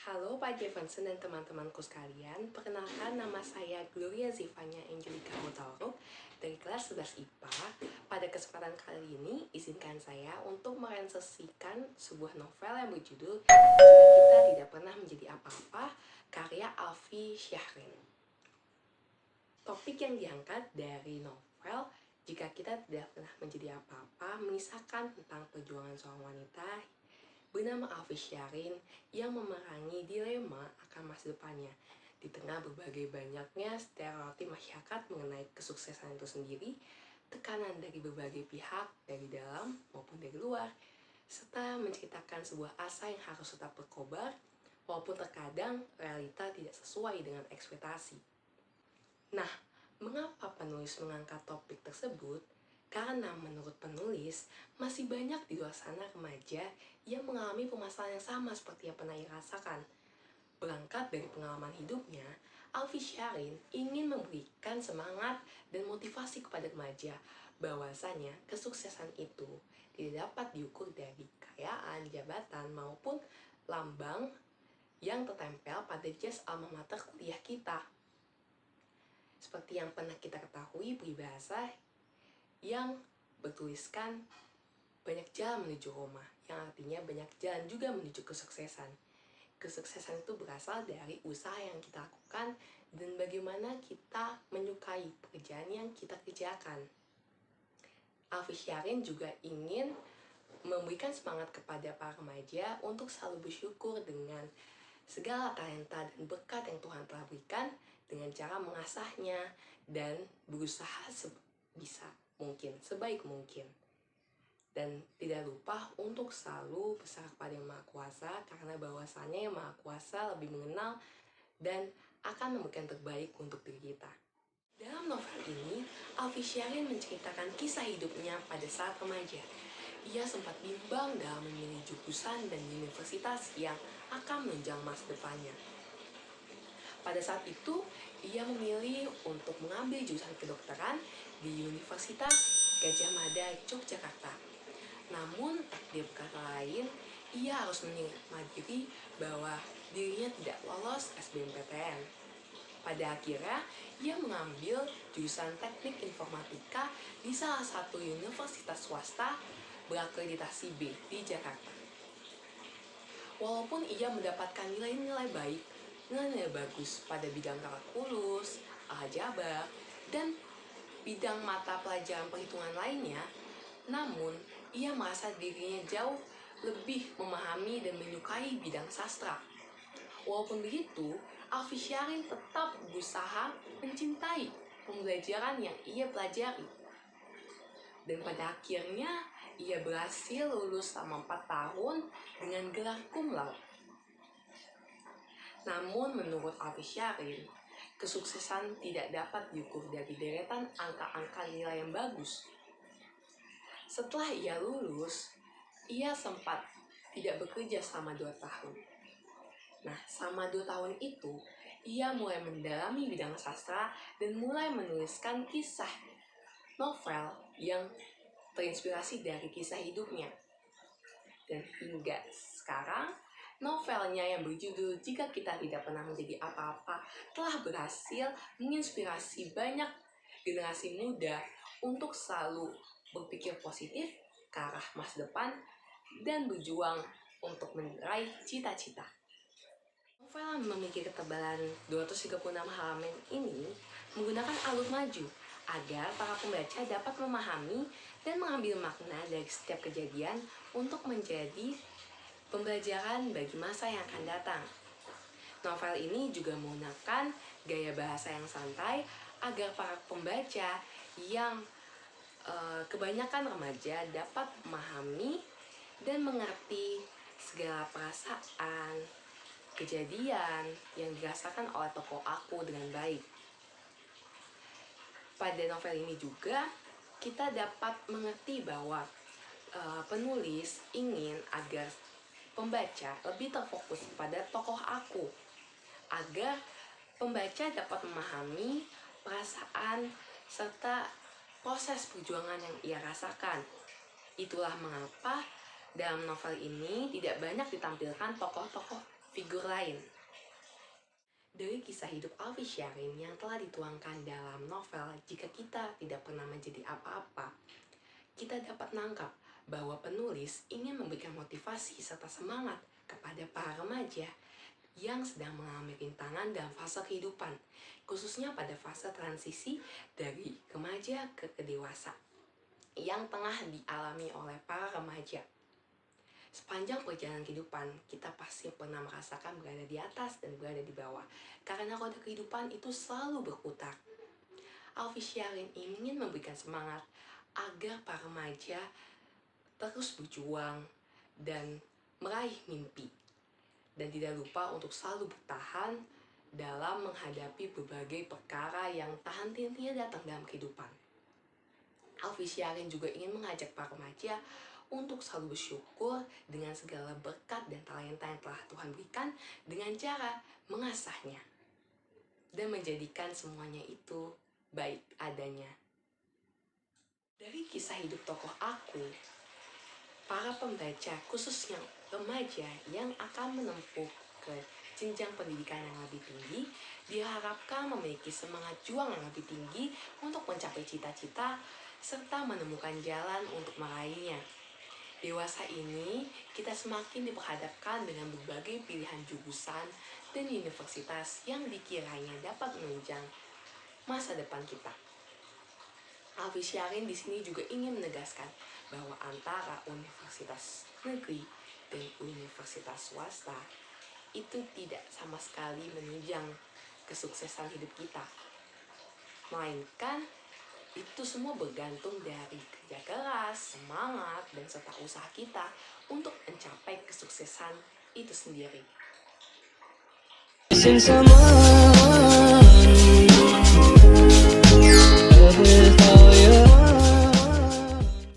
Halo Pak Jefferson dan teman-temanku sekalian, perkenalkan nama saya Gloria Zivanya Angelica Hutauruk dari kelas 11 IPA. Pada kesempatan kali ini, izinkan saya untuk meresensikan sebuah novel yang berjudul Jika Kita Tidak Pernah Menjadi Apa-apa, karya Alfi Syahrin. Topik yang diangkat dari novel Jika Kita Tidak Pernah Menjadi Apa-apa mengisahkan tentang perjuangan seorang wanita bernama Alfi Syahrin yang memerangi dilema akan masa depannya di tengah berbagai banyaknya stereotip masyarakat mengenai kesuksesan itu sendiri, tekanan dari berbagai pihak dari dalam maupun dari luar, serta menceritakan sebuah asa yang harus tetap berkobar walaupun terkadang realita tidak sesuai dengan ekspektasi. Nah, mengapa penulis mengangkat topik tersebut? Karena menurut penulis, masih banyak di luar sana remaja yang mengalami permasalahan yang sama seperti yang pernah ia rasakan. Berangkat dari pengalaman hidupnya, Alfi Syahrin ingin memberikan semangat dan motivasi kepada remaja bahwasanya kesuksesan itu tidak dapat diukur dari kekayaan, jabatan, maupun lambang yang tertempel pada jas alma mater kuliah kita. Seperti yang pernah kita ketahui, peribahasa yang bertuliskan banyak jalan menuju Roma, yang artinya banyak jalan juga menuju kesuksesan. Kesuksesan itu berasal dari usaha yang kita lakukan dan bagaimana kita menyukai pekerjaan yang kita kerjakan. Alfi Syahrin juga ingin memberikan semangat kepada para remaja untuk selalu bersyukur dengan segala talenta dan berkat yang Tuhan telah berikan dengan cara mengasahnya dan berusaha sebisa mungkin, sebaik mungkin. Dan tidak lupa untuk selalu berserah kepada Yang Maha Kuasa, karena bahwasannya Yang Maha Kuasa lebih mengenal dan akan memberikan terbaik untuk diri kita. Dalam novel ini, Alfi Syahrin menceritakan kisah hidupnya pada saat remaja. Ia sempat bimbang dalam memilih jurusan dan universitas yang akan menunjang masa depannya. Pada saat itu, ia memilih untuk mengambil jurusan kedokteran di Universitas Gadjah Mada, Yogyakarta. Namun, takdir berkata lain, ia harus menyadari bahwa dirinya tidak lolos SBMPTN. Pada akhirnya, ia mengambil jurusan teknik informatika di salah satu universitas swasta berakreditasi B di Jakarta. Walaupun ia mendapatkan nilai-nilai baik, nilai-nilai bagus pada bidang kalkulus, aljabar, dan bidang mata pelajaran perhitungan lainnya, namun ia merasa dirinya jauh lebih memahami dan menyukai bidang sastra. Walaupun begitu, Alfi Syahrin tetap berusaha mencintai pembelajaran yang ia pelajari. Dan pada akhirnya, ia berhasil lulus selama 4 tahun dengan gelar cum laude. Namun menurut Alfi Syahrin, kesuksesan tidak dapat diukur dari deretan angka-angka nilai yang bagus. Setelah ia lulus, ia sempat tidak bekerja selama 2 tahun. Nah, selama 2 tahun itu, ia mulai mendalami bidang sastra dan mulai menuliskan kisah novel yang terinspirasi dari kisah hidupnya. Dan hingga sekarang, novelnya yang berjudul Jika Kita Tidak Pernah Menjadi Apa-apa telah berhasil menginspirasi banyak generasi muda untuk selalu berpikir positif ke arah masa depan dan berjuang untuk meraih cita-cita. Novel yang memiliki ketebalan 236 halaman ini menggunakan alur maju agar para pembaca dapat memahami dan mengambil makna dari setiap kejadian untuk menjadi pembelajaran bagi masa yang akan datang. Novel ini juga menggunakan gaya bahasa yang santai agar para pembaca yang kebanyakan remaja dapat memahami dan mengerti segala perasaan, kejadian yang dirasakan oleh tokoh aku dengan baik. Pada novel ini juga kita dapat mengerti bahwa penulis ingin agar pembaca lebih terfokus pada tokoh aku, agar pembaca dapat memahami perasaan serta proses perjuangan yang ia rasakan. Itulah mengapa dalam novel ini tidak banyak ditampilkan tokoh-tokoh figur lain. Dari kisah hidup Alfi Syarin yang telah dituangkan dalam novel Jika Kita Tidak Pernah Menjadi Apa-Apa, kita dapat nangkap bahwa penulis ingin memberikan motivasi serta semangat kepada para remaja yang sedang mengalami rintangan dalam fase kehidupan, khususnya pada fase transisi dari remaja ke dewasa yang tengah dialami oleh para remaja. Sepanjang perjalanan kehidupan, kita pasti pernah merasakan berada di atas dan berada di bawah. Karena roda kehidupan itu selalu berputar. Alfi Syarin ingin memberikan semangat agar para remaja terus berjuang dan meraih mimpi. Dan tidak lupa untuk selalu bertahan dalam menghadapi berbagai perkara yang tak henti-hentinya datang dalam kehidupan. Alfi Syarin juga ingin mengajak para remaja untuk selalu bersyukur dengan segala berkat dan talenta yang telah Tuhan berikan dengan cara mengasahnya dan menjadikan semuanya itu baik adanya. Dari kisah hidup tokoh aku, para pembaca khususnya remaja yang akan menempuh ke jenjang pendidikan yang lebih tinggi diharapkan memiliki semangat juang yang lebih tinggi untuk mencapai cita-cita serta menemukan jalan untuk meraihnya. Dewasa ini, kita semakin diperhadapkan dengan berbagai pilihan jurusan dan universitas yang dikiranya dapat menunjang masa depan kita. Alfi Syarin di sini juga ingin menegaskan bahwa antara universitas negeri dan universitas swasta itu tidak sama sekali menunjang kesuksesan hidup kita, melainkan itu semua bergantung dari kerja keras, semangat, dan serta usaha kita untuk mencapai kesuksesan itu sendiri.